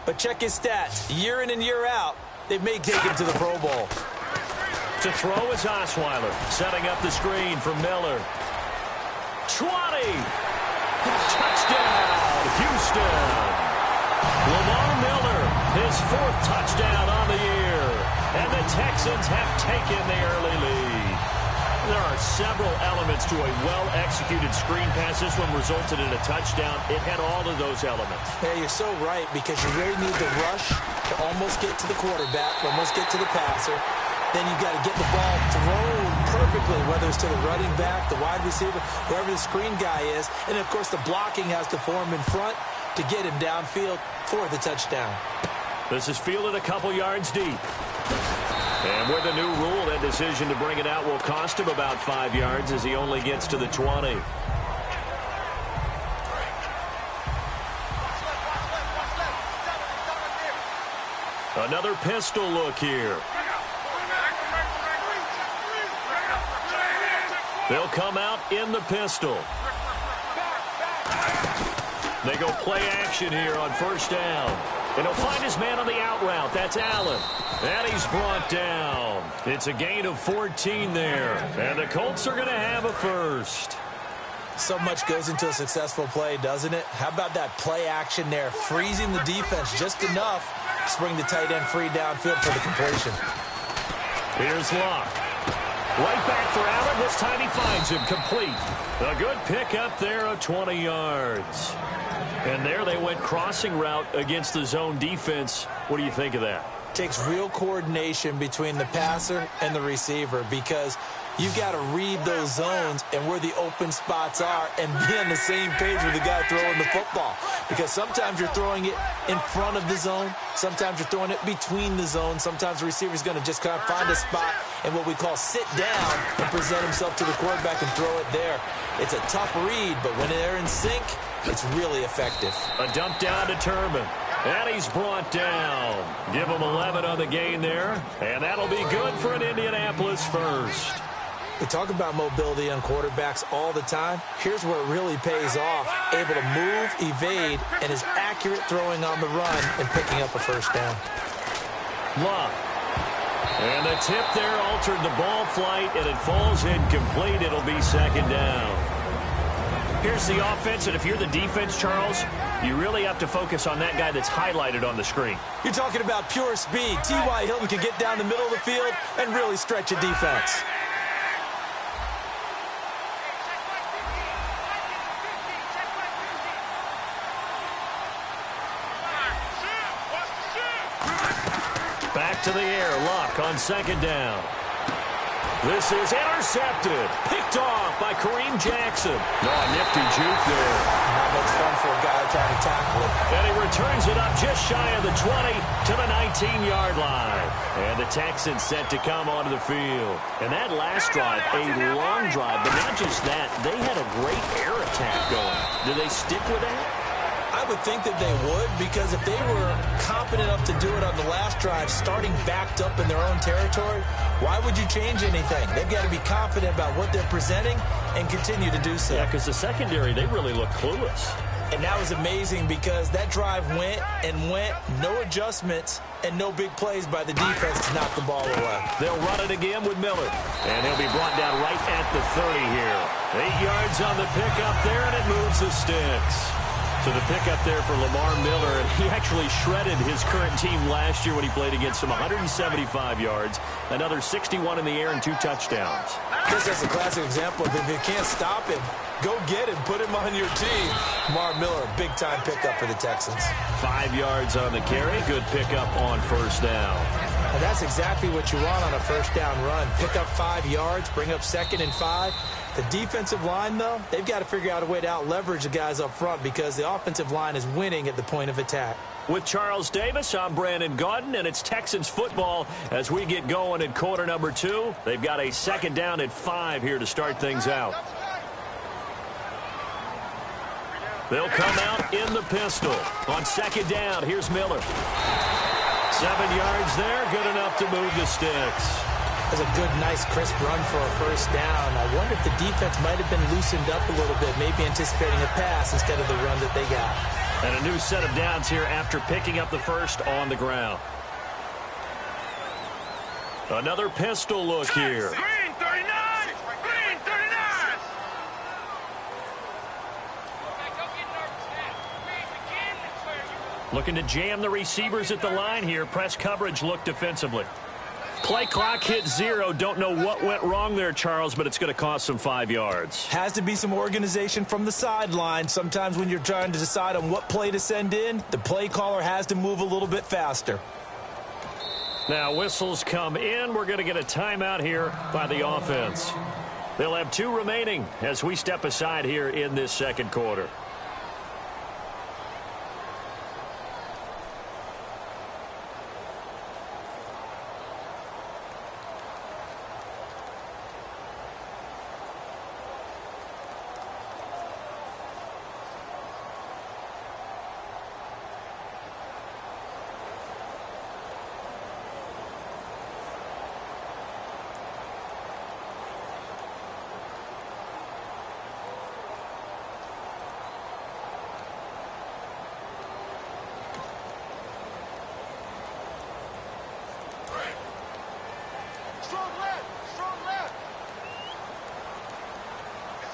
But check his stats. Year in and year out, they may take him to the Pro Bowl. To throw is Osweiler, setting up the screen for Miller. 20! Touchdown, Houston! Lamar Miller, his 4th touchdown on the year. And the Texans have taken the early lead. There are several elements to a well-executed screen pass. This one resulted in a touchdown. It had all of those elements. Yeah, you're so right, because you really need the rush to almost get to the quarterback, almost get to the passer. Then you've got to get the ball thrown perfectly, whether it's to the running back, the wide receiver, whoever the screen guy is. And, of course, the blocking has to form in front to get him downfield for the touchdown. This is fielded a couple yards deep. And with a new rule, that decision to bring it out will cost him about 5 yards as he only gets to the 20. Another pistol look here. They'll come out in the pistol. They go play action here on first down. And he'll find his man on the out route. That's Allen. And he's brought down. It's a gain of 14 there. And the Colts are going to have a first. So much goes into a successful play, doesn't it? How about that play action there? Freezing the defense just enough to bring the tight end free downfield for the completion. Here's Locke. Right back for Allen. This time he finds him complete. A good pickup there of 20 yards. And there they went crossing route against the zone defense. What do you think of that? Takes real coordination between the passer and the receiver, because you've got to read those zones and where the open spots are and be on the same page with the guy throwing the football. Because sometimes you're throwing it in front of the zone. Sometimes you're throwing it between the zones. Sometimes the receiver's going to just kind of find a spot and what we call sit down and present himself to the quarterback and throw it there. It's a tough read, but when they're in sync, it's really effective. A dump down to Turman. And he's brought down. Give him 11 on the gain there. And that'll be good for an Indianapolis first. We talk about mobility on quarterbacks all the time. Here's where it really pays off. Able to move, evade, and is accurate throwing on the run and picking up a first down. Love. And the tip there altered the ball flight, and it falls incomplete. It'll be second down. Here's the offense, and if you're the defense, Charles, you really have to focus on that guy that's highlighted on the screen. You're talking about pure speed. T.Y. Hilton can get down the middle of the field and really stretch a defense. Back to the air, Luck on second down. This is intercepted. Picked off by Kareem Jackson. No, a nifty juke there. Not much fun for a guy trying to tackle it. And he returns it up just shy of the 20 to the 19-yard line. And the Texans set to come onto the field. And that last drive, a long drive, but not just that. They had a great air attack going. Do they stick with that? I would think that they would, because if they were confident enough to do it on the last drive, starting backed up in their own territory, why would you change anything? They've got to be confident about what they're presenting and continue to do so. Yeah, because the secondary, they really look clueless. And that was amazing, because that drive went and went, no adjustments, and no big plays by the defense to knock the ball away. They'll run it again with Miller. And he'll be brought down right at the 30 here. 8 yards on the pickup there, and it moves the sticks. So the pickup there for Lamar Miller, and he actually shredded his current team last year when he played against them. 175 yards, another 61 in the air, and 2 touchdowns. I guess that's a classic example of if you can't stop him, go get him, put him on your team. Lamar Miller, big-time pickup for the Texans. 5 yards on the carry, good pickup on first down. And that's exactly what you want on a first down run. Pick up 5 yards, bring up second and 5. The defensive line, though, they've got to figure out a way to out-leverage the guys up front, because the offensive line is winning at the point of attack. With Charles Davis, I'm Brandon Gaudin, and it's Texans football as we get going in quarter number 2. They've got a second down at 5 here to start things out. They'll come out in the pistol. On second down, here's Miller. 7 yards there, good enough to move the sticks. That's a good, nice, crisp run for a first down. I wonder if the defense might have been loosened up a little bit, maybe anticipating a pass instead of the run that they got. And a new set of downs here after picking up the first on the ground. Another pistol look here. Green 39! Green 39! Looking to jam the receivers at the line here. Press coverage look defensively. Play clock hit 0. Don't know what went wrong there, Charles, but it's going to cost some 5 yards. Has to be some organization from the sideline. Sometimes when you're trying to decide on what play to send in, the play caller has to move a little bit faster. Now whistles come in. We're going to get a timeout here by the offense. They'll have 2 remaining as we step aside here in this second quarter.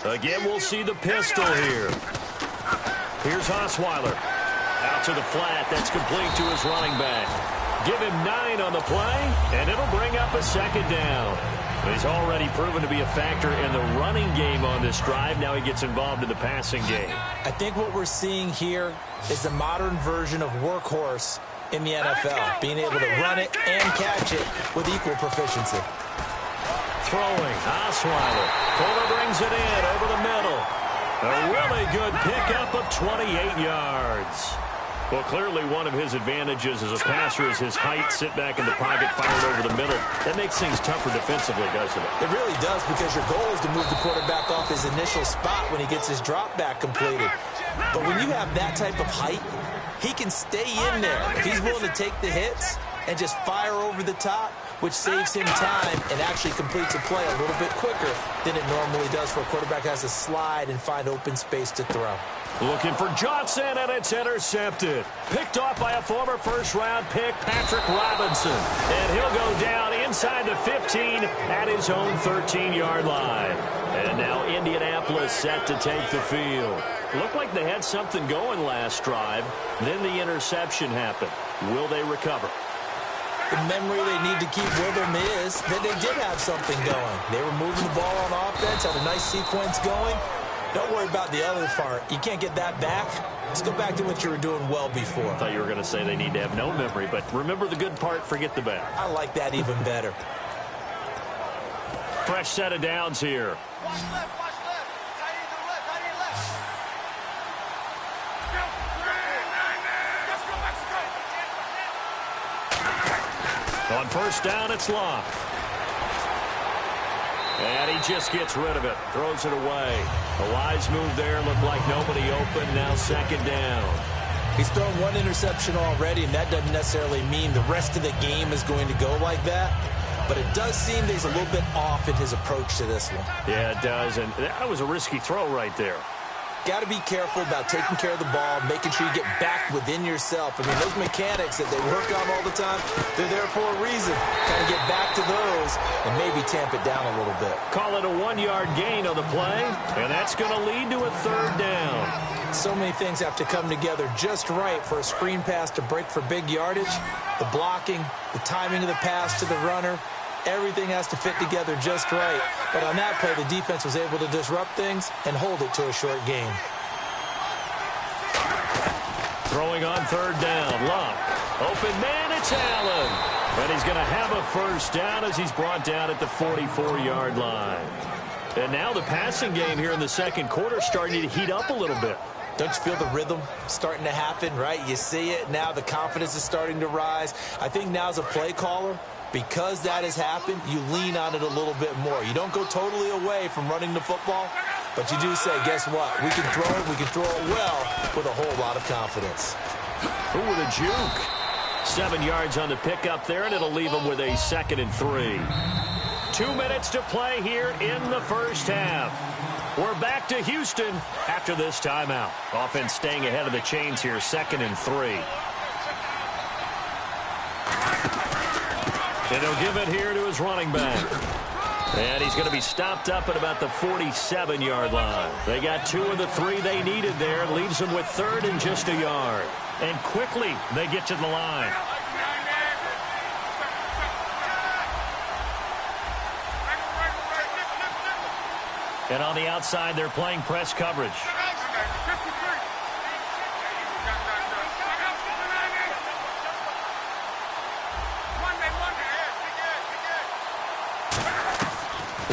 Again, we'll see the pistol here. Here's Osweiler. Out to the flat. That's complete to his running back. Give him 9 on the play, and it'll bring up a second down. He's already proven to be a factor in the running game on this drive. Now he gets involved in the passing game. I think what we're seeing here is the modern version of workhorse in the NFL, being able to run it and catch it with equal proficiency. Throwing, Osweiler. Fuller brings it in over the middle. A really good pickup of 28 yards. Well, clearly one of his advantages as a passer is his height. Sit back in the pocket, fired over the middle. That makes things tougher defensively, doesn't it? It really does, because your goal is to move the quarterback off his initial spot when he gets his drop back completed. But when you have that type of height, he can stay in there. If he's willing to take the hits and just fire over the top, which saves him time and actually completes a play a little bit quicker than it normally does for a quarterback who has to slide and find open space to throw. Looking for Johnson, and it's intercepted. Picked off by a former first-round pick, Patrick Robinson. And he'll go down inside the 15 at his own 13-yard line. And now Indianapolis set to take the field. Looked like they had something going last drive. Then the interception happened. Will they recover? The memory they need to keep with them is that they did have something going. They were moving the ball on offense, had a nice sequence going. Don't worry about the other part. You can't get that back. Let's go back to what you were doing well before. I thought you were going to say they need to have no memory, but remember the good part, forget the bad. I like that even better. Fresh set of downs here. Watch left, watch left. Tight end to the left, tight end left. Let's go, Mexico. On first down, it's locked. And he just gets rid of it. Throws it away. A wise move there. Looked like nobody open. Now second down. He's thrown one interception already, and that doesn't necessarily mean the rest of the game is going to go like that. But it does seem that he's a little bit off in his approach to this one. Yeah, it does. And that was a risky throw right there. Got to be careful about taking care of the ball, making sure you get back within yourself. I mean, those mechanics that they work on all the time, they're there for a reason. Kind of get back to those and maybe tamp it down a little bit. Call it a 1-yard gain on the play, and that's going to lead to a third down. So many things have to come together just right for a screen pass to break for big yardage. The blocking, the timing of the pass to the runner, everything has to fit together just right. But on that play, the defense was able to disrupt things and hold it to a short game. Throwing on third down. Luck. Open man, it's Allen. And he's going to have a first down as he's brought down at the 44-yard line. And now the passing game here in the second quarter starting to heat up a little bit. Don't you feel the rhythm starting to happen, right? You see it. Now the confidence is starting to rise. I think now as a play caller, because that has happened, you lean on it a little bit more. You don't go totally away from running the football, but you do say, guess what? We can throw it. We can throw it well with a whole lot of confidence. Ooh, with a juke. 7 yards on the pickup there, and it'll leave him with a 2nd and 3. 2 minutes to play here in the first half. We're back to Houston after this timeout. Offense staying ahead of the chains here, 2nd and 3. And he'll give it here to his running back. And he's going to be stopped up at about the 47-yard line. They got 2 of the 3 they needed there. Leaves them with 3rd and just a yard. And quickly they get to the line. And on the outside, they're playing press coverage.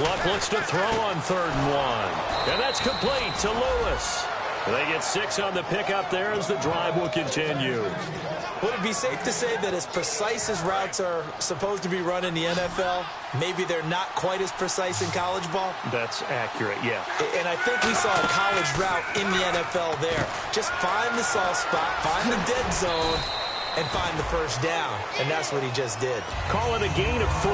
Luck looks to throw on 3rd and 1. And that's complete to Lewis. They get 6 on the pickup there as the drive will continue. Would it be safe to say that as precise as routes are supposed to be run in the NFL, maybe they're not quite as precise in college ball? That's accurate, yeah. And I think we saw a college route in the NFL there. Just find the soft spot, find the dead zone, and find the first down. And that's what he just did. Call it a gain of 3,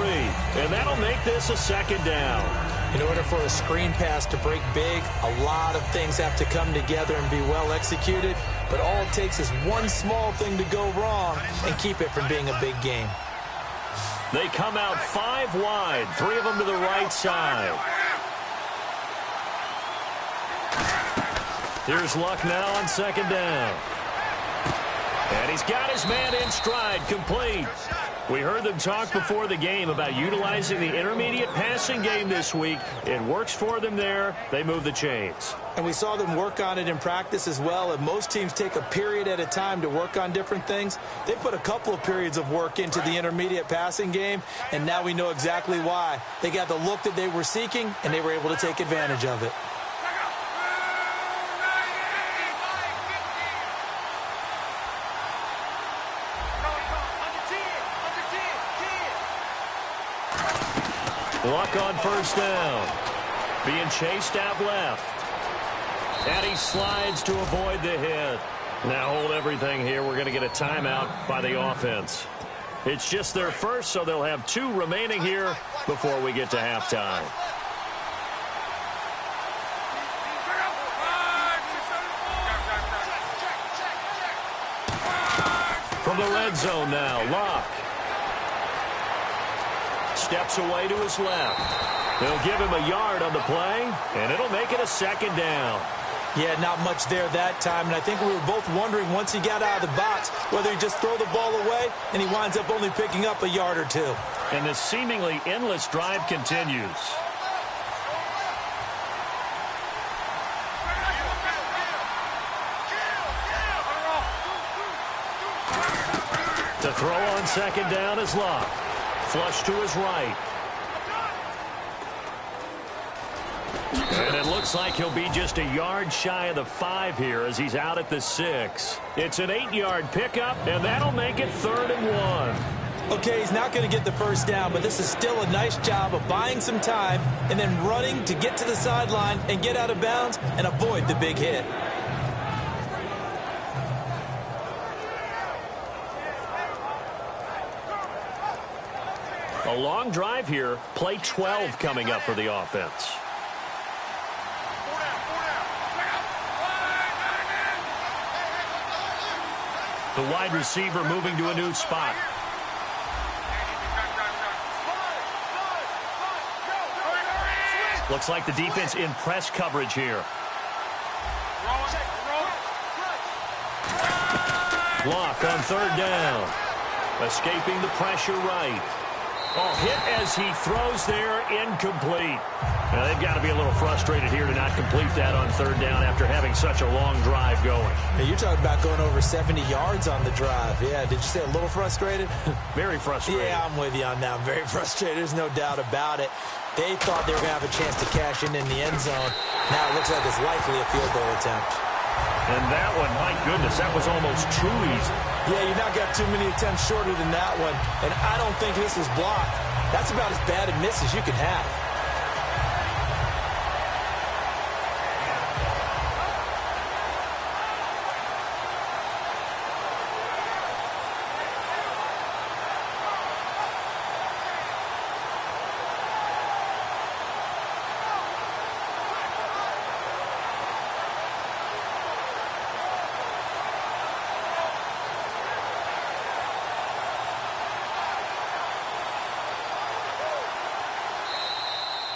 and that'll make this a 2nd down. In order for a screen pass to break big, a lot of things have to come together and be well executed. But all it takes is one small thing to go wrong and keep it from being a big game. They come out 5 wide, 3 of them to the right side. Here's Luck now on 2nd down. And he's got his man in stride, complete. We heard them talk before the game about utilizing the intermediate passing game this week. It works for them there. They move the chains. And we saw them work on it in practice as well. And most teams take a period at a time to work on different things. They put a couple of periods of work into the intermediate passing game, and now we know exactly why. They got the look that they were seeking, and they were able to take advantage of it. Luck on 1st down. Being chased out left. And he slides to avoid the hit. Now hold everything here. We're going to get a timeout by the offense. It's just their first, so they'll have 2 remaining here before we get to halftime. From the red zone now, Luck. Steps away to his left. They'll give him a yard on the play, and it'll make it a 2nd down. Yeah, not much there that time, and I think we were both wondering once he got out of the box whether he just throw the ball away, and he winds up only picking up a yard or 2. And this seemingly endless drive continues. To throw on 2nd down is Luck. Flush to his right. And it looks like he'll be just a yard shy of the 5 here as he's out at the 6. It's an 8-yard pickup, and that'll make it 3rd and 1. Okay, he's not going to get the first down, but this is still a nice job of buying some time and then running to get to the sideline and get out of bounds and avoid the big hit. A long drive here. Play 12 coming up for the offense. The wide receiver moving to a new spot. Looks like the defense in press coverage here. Luck on 3rd down. Escaping the pressure right. Oh, hit as he throws there, incomplete. Now, they've got to be a little frustrated here to not complete that on 3rd down after having such a long drive going. Hey, you're talking about going over 70 yards on the drive. Yeah, did you say a little frustrated? Very frustrated. Yeah, I'm with you on that. I'm very frustrated. There's no doubt about it. They thought they were going to have a chance to cash in the end zone. Now it looks like it's likely a field goal attempt. And that one, my goodness, that was almost too easy. Yeah, you're not got too many attempts shorter than that one. And I don't think this was blocked. That's about as bad a miss as you can have.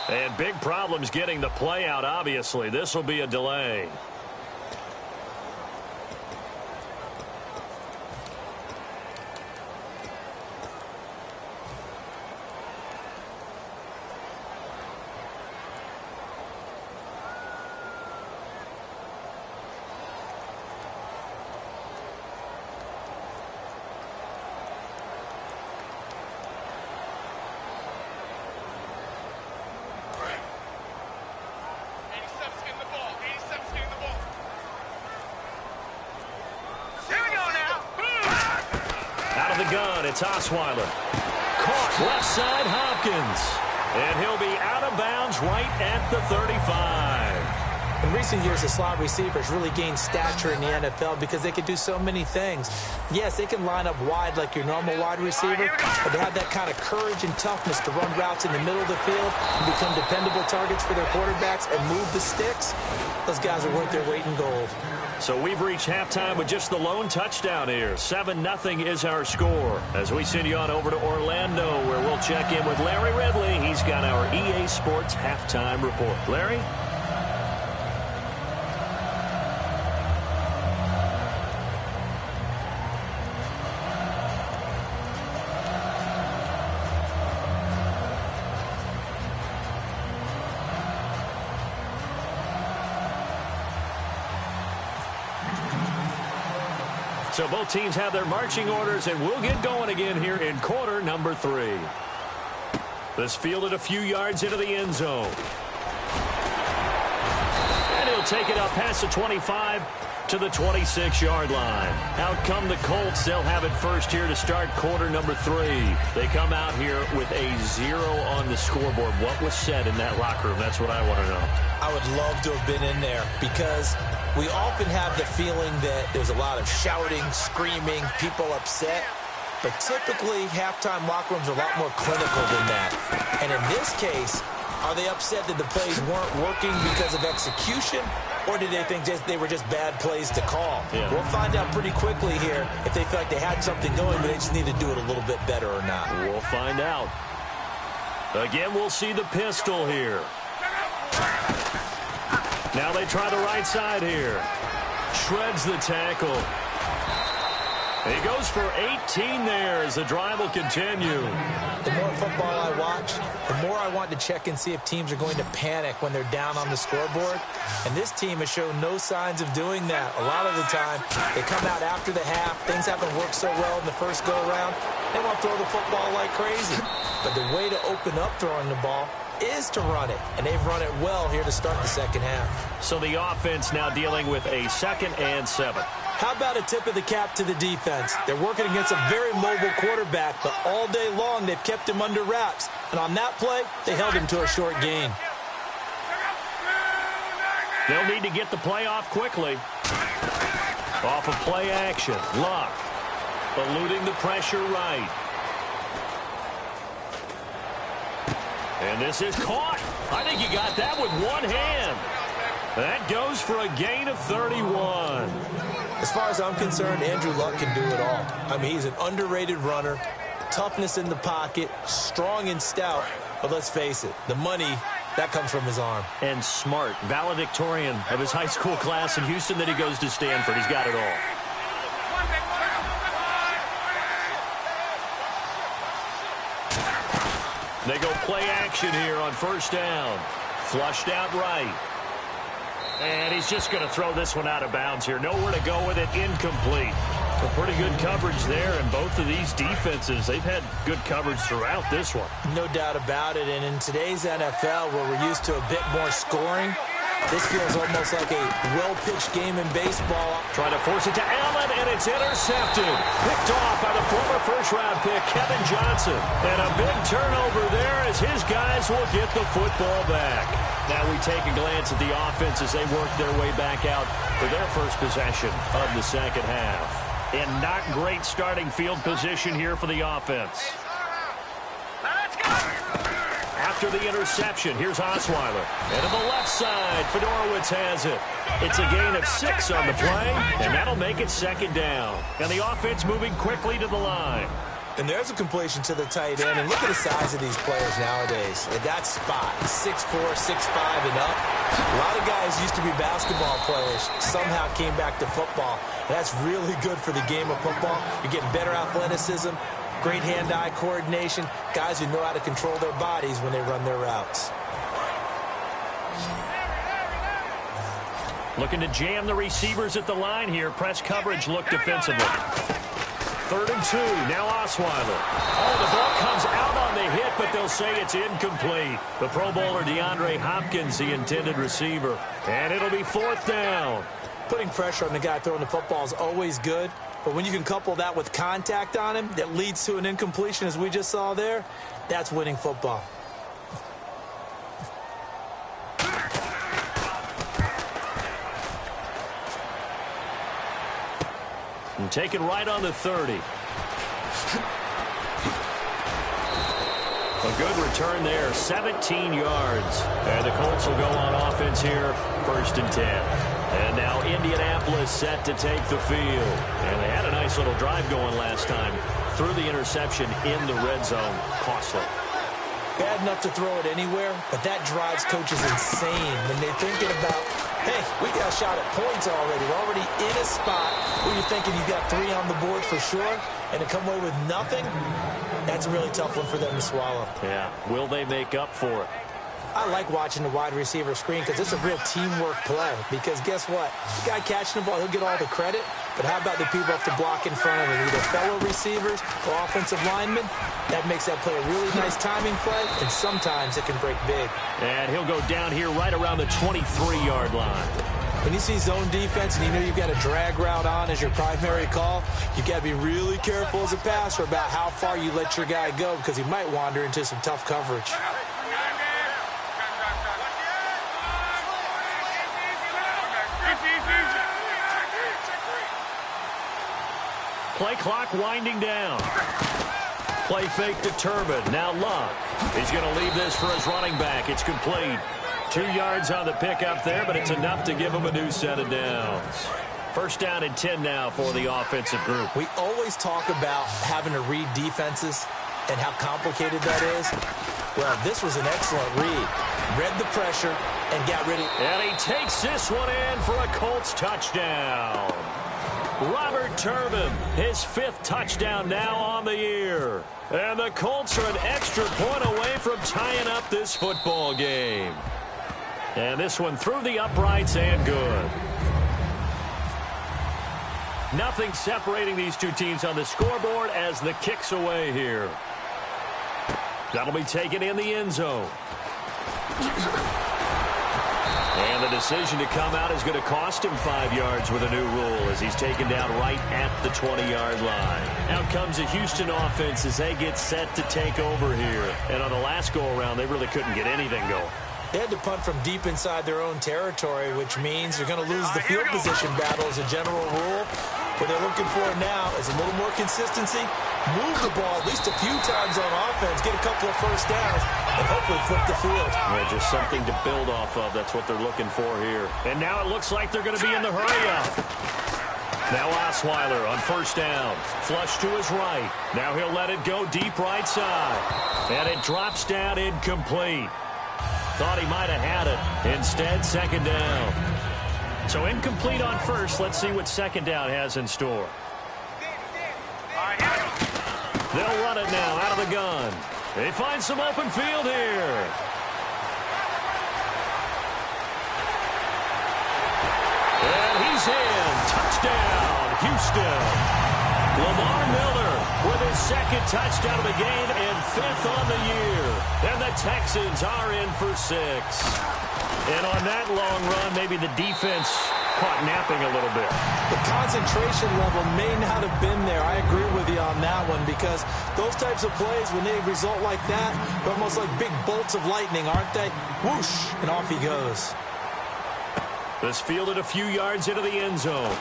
And big problems getting the play out, obviously. This will be a delay. Here the gun, it's Osweiler. Caught left side, Hopkins. And he'll be out of bounds right at the 35. In recent years, the slot receivers really gained stature in the NFL because they can do so many things. Yes, they can line up wide like your normal wide receiver, but they have that kind of courage and toughness to run routes in the middle of the field and become dependable targets for their quarterbacks and move the sticks. Those guys are worth their weight in gold. So we've reached halftime with just the lone touchdown here. 7-0 is our score. As we send you on over to Orlando, where we'll check in with Larry Ridley. He's got our EA Sports halftime report. Larry? So both teams have their marching orders, and we'll get going again here in quarter number 3. This fielded a few yards into the end zone. And he'll take it up past the 25 to the 26-yard line. Out come the Colts. They'll have it first here to start quarter number 3. They come out here with a 0 on the scoreboard. What was said in that locker room? That's what I want to know. I would love to have been in there because we often have the feeling that there's a lot of shouting, screaming, people upset. But typically, halftime locker rooms are a lot more clinical than that. And in this case, are they upset that the plays weren't working because of execution? Or did they think they were just bad plays to call? Yeah. We'll find out pretty quickly here if they feel like they had something going, but they just need to do it a little bit better or not. We'll find out. Again, we'll see the pistol here. Now they try the right side here. Shreds the tackle. He goes for 18 there as the drive will continue. The more football I watch, the more I want to check and see if teams are going to panic when they're down on the scoreboard. And this team has shown no signs of doing that. A lot of the time, they come out after the half. Things haven't worked so well in the first go-around. They want to throw the football like crazy. But the way to open up throwing the ball is to run it, and they've run it well here to start the second half. So the offense now dealing with a 2nd and 7. How about a tip of the cap to the defense? They're working against a very mobile quarterback, but all day long they've kept him under wraps. And on that play, they held him to a short gain. They'll need to get the play off quickly. Off of play action. Luck. Eluding the pressure right. And this is caught. I think he got that with one hand. That goes for a gain of 31. As far as I'm concerned, Andrew Luck can do it all. I mean, he's an underrated runner, toughness in the pocket, strong and stout. But let's face it, the money, that comes from his arm. And smart, valedictorian of his high school class in Houston, then he goes to Stanford. He's got it all. They go play action here on first down. Flushed out right. And he's just going to throw this one out of bounds here. Nowhere to go with it. Incomplete. So pretty good coverage there. And both of these defenses, they've had good coverage throughout this one. No doubt about it. And in today's NFL, where we're used to a bit more scoring, this feels almost like a well-pitched game in baseball. Trying to force it to Allen, and it's intercepted. Picked off by the former first-round pick, Kevin Johnson. And a big turnover there as his guys will get the football back. Now we take a glance at the offense as they work their way back out for their first possession of the second half. And not great starting field position here for the offense. Let's go! After the interception, here's Osweiler. And to the left side, Fedorowicz has it. It's a gain of 6 on the play, and that'll make it second down. And the offense moving quickly to the line. And there's a completion to the tight end. And look at the size of these players nowadays. At that spot, 6'4", 6'5", and up. A lot of guys used to be basketball players, somehow came back to football. And that's really good for the game of football. You're getting better athleticism, great hand-eye coordination, guys who know how to control their bodies when they run their routes. Looking to jam the receivers at the line here. Press coverage look defensively. 3rd and 2. Now Osweiler. Oh, the ball comes out on the hit, but they'll say it's incomplete. The Pro Bowler DeAndre Hopkins, the intended receiver. And it'll be 4th down. Putting pressure on the guy throwing the football is always good, but when you can couple that with contact on him that leads to an incompletion, as we just saw there, that's winning football. And take it right on the 30. A good return there, 17 yards. And the Colts will go on offense here, 1st and 10. And now Indianapolis set to take the field. And they had a nice little drive going last time. Threw the interception in the red zone. Costly. Bad enough to throw it anywhere, but that drives coaches insane when they're thinking about, hey, we got a shot at points already. We're already in a spot where you're thinking you got 3 on the board for sure, and to come away with nothing, that's a really tough one for them to swallow. Yeah, will they make up for it? I like watching the wide receiver screen because it's a real teamwork play. Because guess what? The guy catching the ball, he'll get all the credit. But how about the people have to block in front of him, either fellow receivers or offensive linemen? That makes that play a really nice timing play, and sometimes it can break big. And he'll go down here right around the 23-yard line. When you see zone defense and you know you've got a drag route on as your primary call, you've got to be really careful as a passer about how far you let your guy go because he might wander into some tough coverage. Play clock winding down. Play fake to Turbin. Now Luck. He's going to leave this for his running back. It's complete. 2 yards on the pickup there, but it's enough to give him a new set of downs. 1st down and 10 now for the offensive group. We always talk about having to read defenses and how complicated that is. Well, this was an excellent read. Read the pressure and got rid of it. And he takes this one in for a Colts touchdown. Robert Turbin, his 5th touchdown now on the year. And the Colts are an extra point away from tying up this football game. And this one through the uprights and good. Nothing separating these two teams on the scoreboard as the kick's away here. That'll be taken in the end zone. And the decision to come out is going to cost him 5 yards with a new rule as he's taken down right at the 20-yard line. Out comes the Houston offense as they get set to take over here. And on the last go-around, they really couldn't get anything going. They had to punt from deep inside their own territory, which means they're going to lose the field position battle as a general rule. What they're looking for now is a little more consistency, move the ball at least a few times on offense, get a couple of 1st downs, and hopefully flip the field. Yeah, just something to build off of. That's what they're looking for here. And now it looks like they're going to be in the hurry-up. Now Osweiler on 1st down. Flush to his right. Now he'll let it go deep right side. And it drops down incomplete. Thought he might have had it. Instead, 2nd down. So incomplete on 1st. Let's see what 2nd down has in store. They'll run it now out of the gun. They find some open field here. And he's in. Touchdown, Houston. Lamar Miller with his 2nd touchdown of the game and 5th on the year. And the Texans are in for 6. And on that long run, maybe the defense caught napping a little bit. The concentration level may not have been there. I agree with you on that one because those types of plays, when they result like that, they're almost like big bolts of lightning, aren't they? Whoosh, and off he goes. This fielded a few yards into the end zone.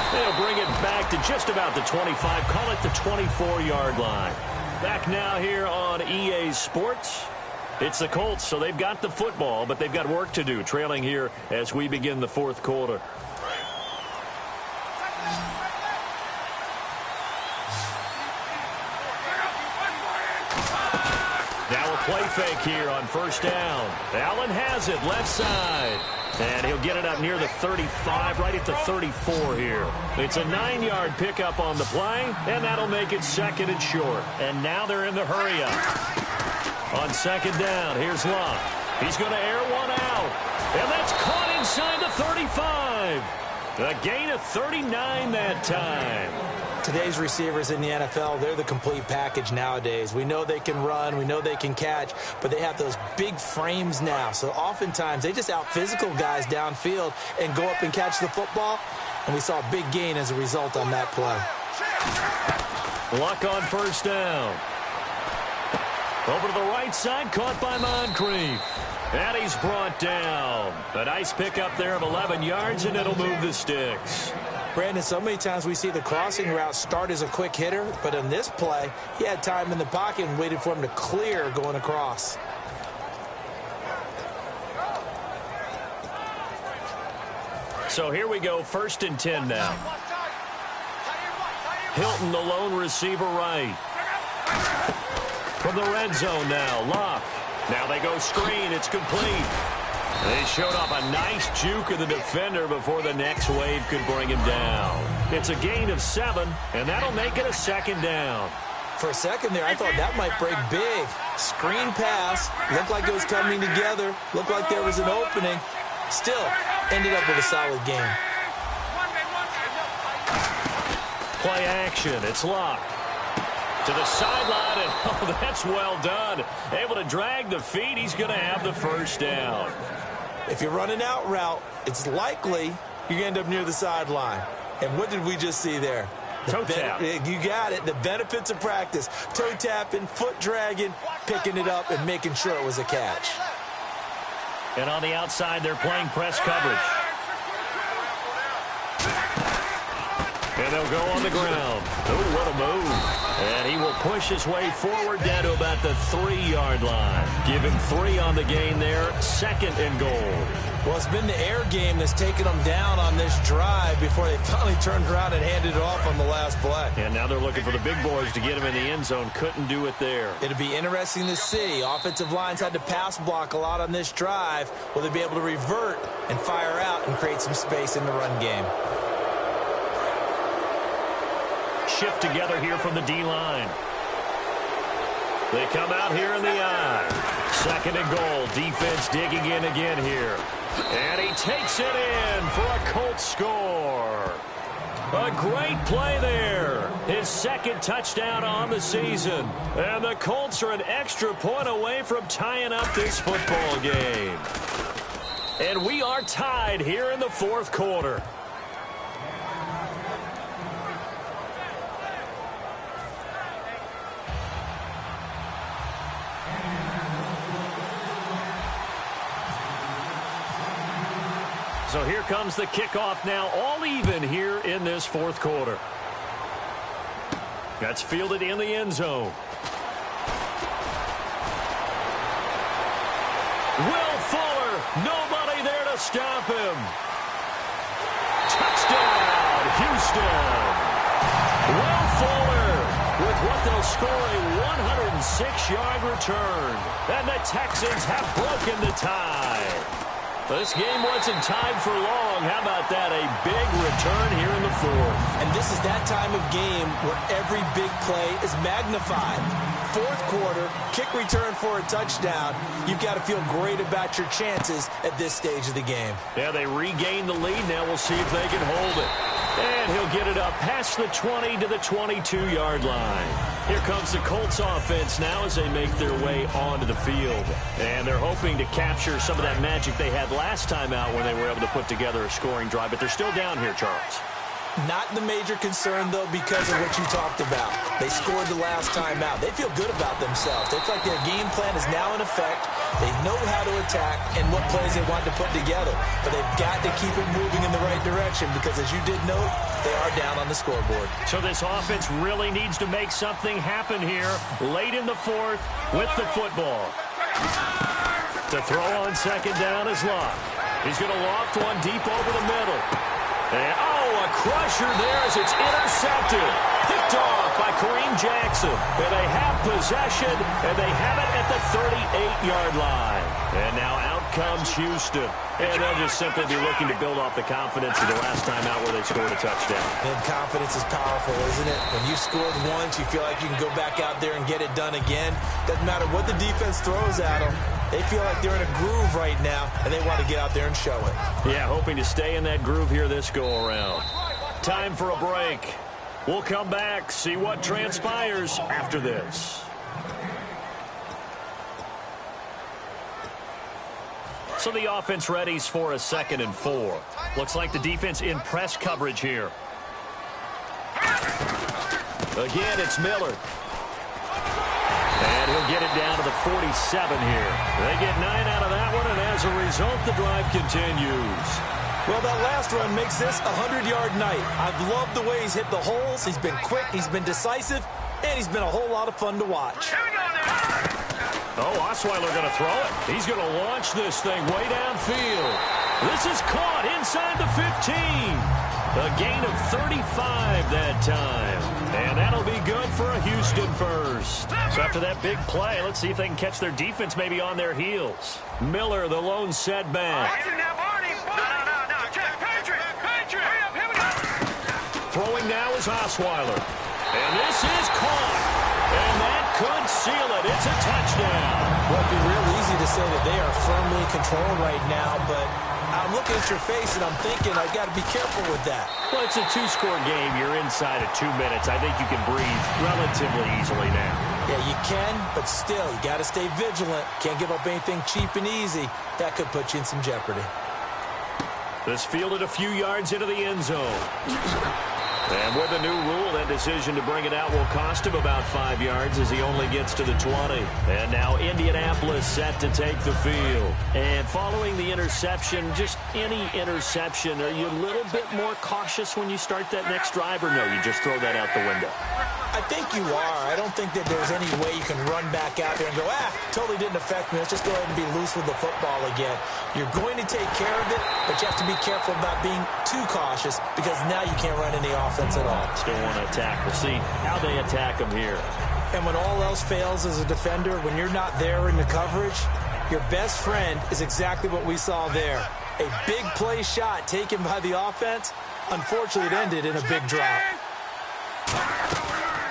They'll bring it back to just about the 25, call it the 24-yard line. Back now here on EA Sports. It's the Colts, so they've got the football, but they've got work to do, trailing here as we begin the 4th quarter. Now a play fake here on first down. Allen has it, left side. And he'll get it up near the 35, right at the 34 here. It's a 9-yard pickup on the play, and that'll make it second and short. And now they're in the hurry up. On second down, here's Locke. He's going to air one out. And that's caught inside the 35. A gain of 39 that time. Today's receivers in the NFL, they're the complete package nowadays. We know they can run, we know they can catch, but they have those big frames now. So oftentimes they just out-physical guys downfield and go up and catch the football. And we saw a big gain as a result on that play. Luck on first down. Over to the right side, caught by Moncrief. And he's brought down. A nice pickup there of 11 yards, and it'll move the sticks. Brandon, so many times we see the crossing route start as a quick hitter, but in this play, he had time in the pocket and waited for him to clear going across. So here we go, 1st and 10 now. Hilton, the lone receiver right. From the red zone now, Locke. Now they go screen. It's complete. They showed off a nice juke of the defender before the next wave could bring him down. It's a gain of 7, and that'll make it a second down. For a second there, I thought that might break big. Screen pass. Looked like it was coming together. Looked like there was an opening. Still, ended up with a solid game. Play action. It's Locke. To the sideline, and oh, that's well done. Able to drag the feet. He's going to have the first down. If you're running out route, it's likely you're going to end up near the sideline. And what did we just see there? Toe tap. You got it. The benefits of practice. Toe tapping, foot dragging, picking it up, and making sure it was a catch. And on the outside, they're playing press coverage. And they'll go on the ground. Oh, what a move. And he will push his way forward down to about the 3-yard line. Give him 3 on the gain there. 2nd and goal. Well, it's been the air game that's taken them down on this drive before they finally turned around and handed it off on the last play. And now they're looking for the big boys to get him in the end zone. Couldn't do it there. It'll be interesting to see. Offensive lines had to pass block a lot on this drive. Will they be able to revert and fire out and create some space in the run game? Shift together here from the D-line. They come out here in the I. 2nd and goal. Defense digging in again here. And he takes it in for a Colts score. A great play there. His 2nd touchdown on the season. And the Colts are an extra point away from tying up this football game. And we are tied here in the 4th quarter. So here comes the kickoff now, all even here in this 4th quarter. That's fielded in the end zone. Will Fuller, nobody there to stop him. Touchdown, Houston. Will Fuller with what they'll score a 106-yard return. And the Texans have broken the tie. This game wasn't tied for long. How about that? A big return here in the 4th. And this is that time of game where every big play is magnified. 4th quarter, kick return for a touchdown. You've got to feel great about your chances at this stage of the game. Yeah, they regained the lead. Now we'll see if they can hold it. And he'll get it up past the 20 to the 22-yard line. Here comes the Colts offense now as they make their way onto the field. And they're hoping to capture some of that magic they had last time out when they were able to put together a scoring drive. But they're still down here, Charles. Not the major concern, though, because of what you talked about. They scored the last time out. They feel good about themselves. They feel like their game plan is now in effect. They know how to attack and what plays they want to put together. But they've got to keep it moving in the right direction because, as you did note, they are down on the scoreboard. So this offense really needs to make something happen here late in the 4th with the football. To throw on 2nd down is Locke. He's going to loft one deep over the middle. And, oh, a crusher there as it's intercepted. Picked off by Kareem Jackson. And they have possession, and they have it at the 38-yard line. And now out comes Houston. And they'll just simply be looking to build off the confidence of the last time out where they scored a touchdown. And confidence is powerful, isn't it? When you've scored once, you feel like you can go back out there and get it done again. Doesn't matter what the defense throws at them. They feel like they're in a groove right now, and they want to get out there and show it. Yeah, hoping to stay in that groove here this go-around. Time for a break. We'll come back, see what transpires after this. So the offense readies for a 2nd and 4. Looks like the defense in press coverage here. Again, it's Miller. And he'll get it down to the 47 here. They get 9 out of that one, and as a result, the drive continues. Well, that last run makes this a 100-yard night. I've loved the way he's hit the holes. He's been quick, he's been decisive, and he's been a whole lot of fun to watch. Oh, Osweiler going to throw it. He's going to launch this thing way downfield. This is caught inside the 15. A gain of 35 that time. And that'll be good for a Houston first. So after that big play, let's see if they can catch their defense maybe on their heels. Miller, the lone setback. Throwing now is Osweiler. And this is caught. And that could seal it. It's a touchdown. Well, it'd be real easy to say that they are firmly in control right now, but I'm looking at your face and I'm thinking I've got to be careful with that. Well, it's a 2-score game. You're inside of 2 minutes. I think you can breathe relatively easily now. Yeah, you can, but still, you got to stay vigilant. Can't give up anything cheap and easy. That could put you in some jeopardy. This fielded a few yards into the end zone. And with the new rule, that decision to bring it out will cost him about 5 yards as he only gets to the 20. And now Indianapolis set to take the field. And following the interception, just any interception, are you a little bit more cautious when you start that next drive, or no, you just throw that out the window? I think you are. I don't think that there's any way you can run back out there and go, totally didn't affect me. Let's just go ahead and be loose with the football again. You're going to take care of it, but you have to be careful about being too cautious because now you can't run any offense at all. Still want to attack. We'll see how they attack them here. And when all else fails as a defender, when you're not there in the coverage, your best friend is exactly what we saw there. A big play shot taken by the offense. Unfortunately, it ended in a big drop.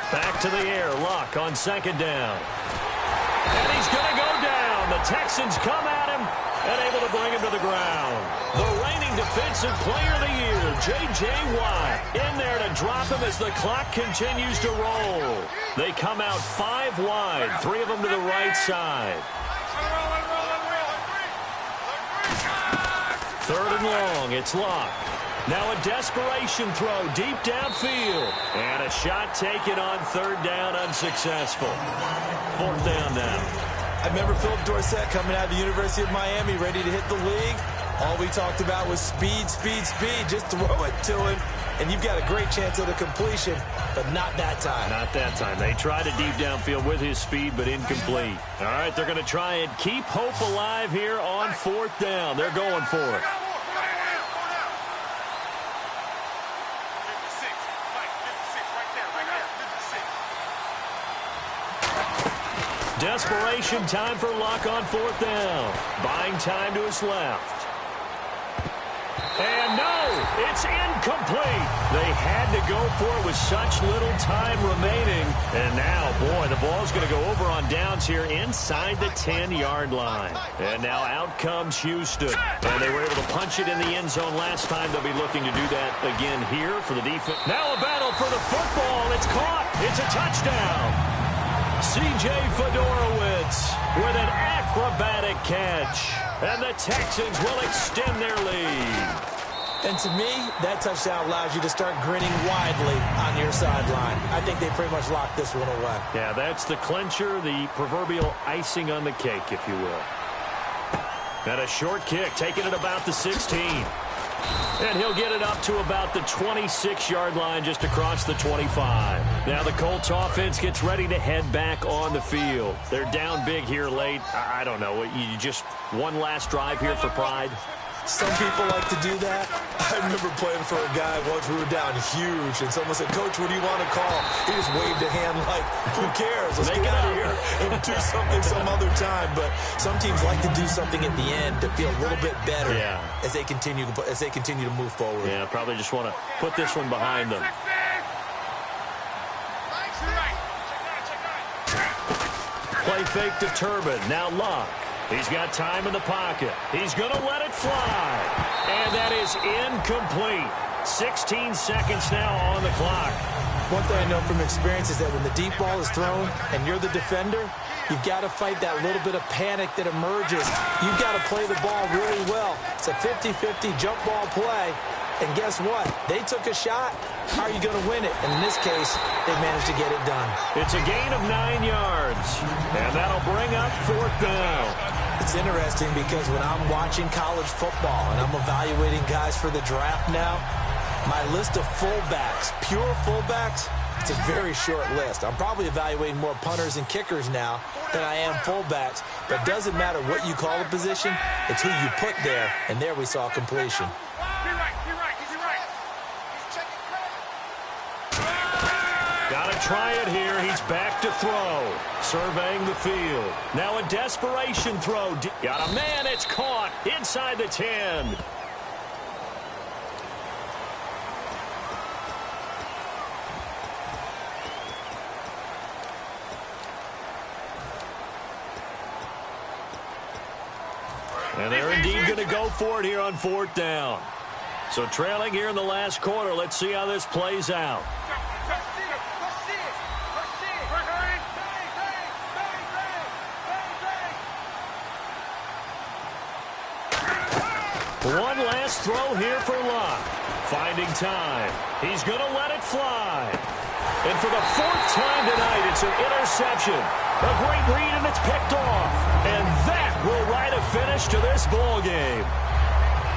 Back to the air. Luck on 2nd down. And he's going to go down. The Texans come at him and able to bring him to the ground. The reigning defensive player of the year, J.J. Watt, in there to drop him as the clock continues to roll. They come out 5 wide, 3 of them to the right side. 3rd and long. It's Luck. Now a desperation throw deep downfield. And a shot taken on 3rd down, unsuccessful. 4th down now. I remember Philip Dorsett coming out of the University of Miami ready to hit the league. All we talked about was speed, speed, speed. Just throw it to him, and you've got a great chance at a completion, but not that time. Not that time. They tried a deep downfield with his speed, but incomplete. All right, they're going to try and keep hope alive here on 4th down. They're going for it. Desperation time for Luck on 4th down. Buying time to his left. And no, it's incomplete. They had to go for it with such little time remaining. And now, boy, the ball's going to go over on downs here inside the 10-yard line. And now out comes Houston. And they were able to punch it in the end zone last time. They'll be looking to do that again here for the defense. Now a battle for the football. It's caught. It's a touchdown. C.J. Fedorowicz with an acrobatic catch. And the Texans will extend their lead. And to me, that touchdown allows you to start grinning widely on your sideline. I think they pretty much locked this one away. Yeah, that's the clincher, the proverbial icing on the cake, if you will. And a short kick, taking it about the 16. And he'll get it up to about the 26-yard line just across the 25. Now the Colts offense gets ready to head back on the field. They're down big here late. I don't know. You just one last drive here for pride? Some people like to do that. I remember playing for a guy once. We were down huge, and someone said, "Coach, what do you want to call?" He just waved a hand like, "Who cares? Let's get out of here and do something some other time." But some teams like to do something at the end to feel a little bit better as they continue to move forward. Yeah, probably just want to put this one behind them. Play fake to Turbin. Now Luck. He's got time in the pocket. He's going to let it fly. And that is incomplete. 16 seconds now on the clock. One thing I know from experience is that when the deep ball is thrown and you're the defender, you've got to fight that little bit of panic that emerges. You've got to play the ball really well. It's a 50-50 jump ball play. And guess what? They took a shot. How are you going to win it? And in this case, they managed to get it done. It's a gain of 9 yards. And that'll bring up 4th down. It's interesting because when I'm watching college football and I'm evaluating guys for the draft now, my list of fullbacks, pure fullbacks, it's a very short list. I'm probably evaluating more punters and kickers now than I am fullbacks. But it doesn't matter what you call a position, it's who you put there. And there we saw completion. Try it here. He's back to throw. Surveying the field. Now a desperation throw. Got a man. It's caught inside the 10. And they're indeed going to go for it here on 4th down. So trailing here in the last quarter. Let's see how this plays out. One last throw here for Luck. Finding time. He's going to let it fly. And for the 4th time tonight, it's an interception. A great read, and it's picked off. And that will write a finish to this ball game.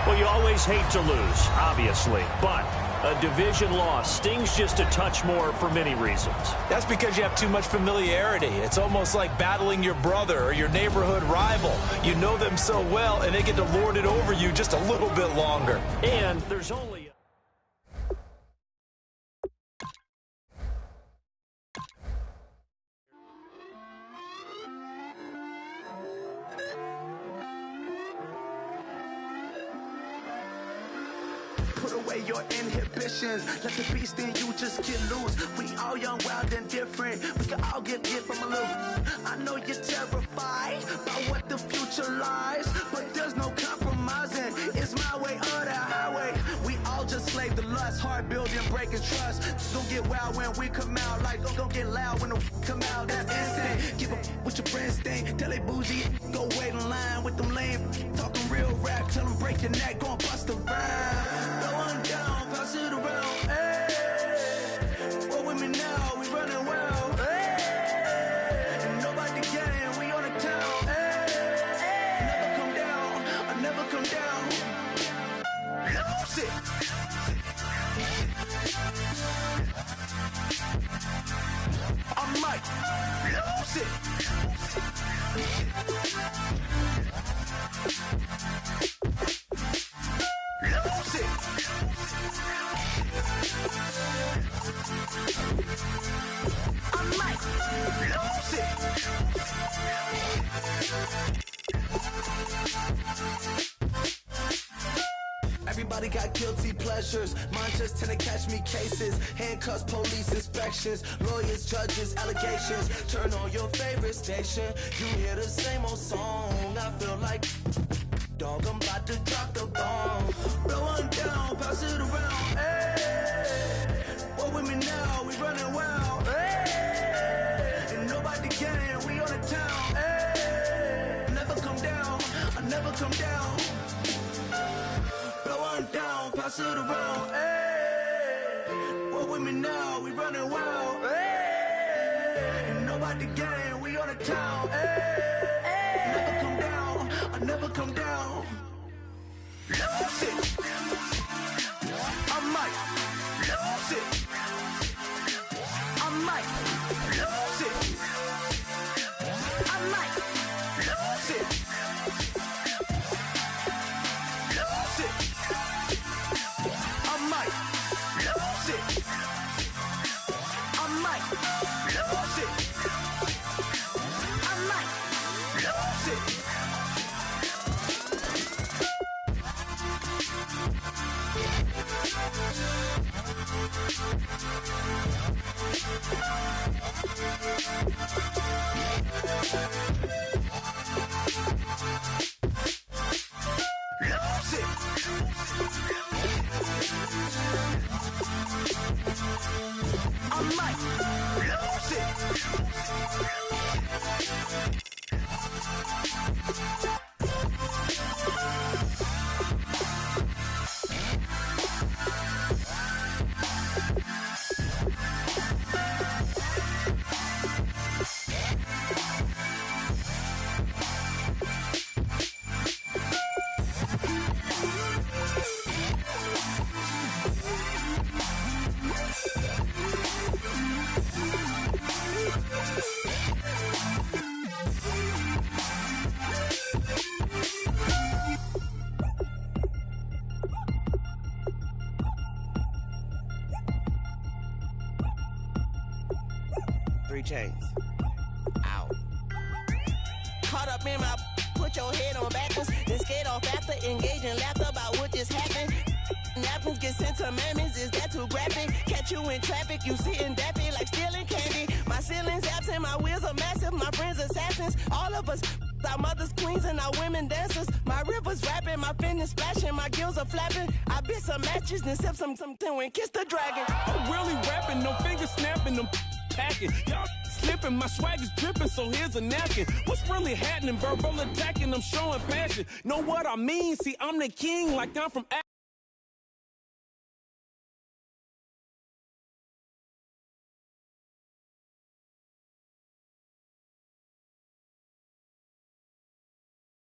Well, you always hate to lose, obviously, but a division loss stings just a touch more for many reasons. That's because you have too much familiarity. It's almost like battling your brother or your neighborhood rival. You know them so well, and they get to lord it over you just a little bit longer. And there's only... Put away your inhibitions. Let the beast in you just get loose. We all young, wild, and different. We can all get hit from a little. I know you're terrified about what the future lies, but there's no compromising. It's my way or the highway. We all just slave the lust, hard building, breaking trust. Don't get wild when we come out. Like don't get loud when the come out. That's instant. Give up with your friends thing. Tell they bougie. Go wait in line with them lame. Talking real rap. Tell them break your neck. Go and bust the rhyme. Going down, pass it around, hey. Roll with me now, we running well, hey. And nobody getting, we on the town, hey. Never come down, I never come down. Lose it. I might lose it. Lose it. I might lose it. Everybody got guilty pleasures. Mine just tend to catch me cases. Handcuffs, police inspections, lawyers, judges, allegations. Turn on your favorite station. You hear the same old song. I feel like dog, I'm about to drop the bomb. Blow one down, pass it around. Hey, what with me now? We running wild. Hey, and nobody getting. We on the town. Hey, never come down. I never come down. Blow one down, pass it around. Hey, what with me now? We running wild. Hey, and nobody getting. We on the town. Hey, never come down. I never come down. Lose it. I might lose it. I might lose it. I might lose it. Lose 3 chains. Ow. Caught up in my, put your head on backwards, then skate off after, engage in laughter about what just happened. Napkins get sent to mammies, is that too graphic? Catch you in traffic, you sitting daffy like stealing candy. My ceiling's absent, my wheels are massive, my friends assassins. All of us, our mothers queens and our women dancers. My rivers rapping, my fingers splashing, my gills are flapping. I bit some matches, then sip something and kiss the dragon. I'm really rapping, no fingers snapping, them packing. Y'all slipping, my swag is dripping, so here's a napkin. What's really happening? Verbal attacking, I'm showing passion. Know what I mean? See, I'm the king, like I'm from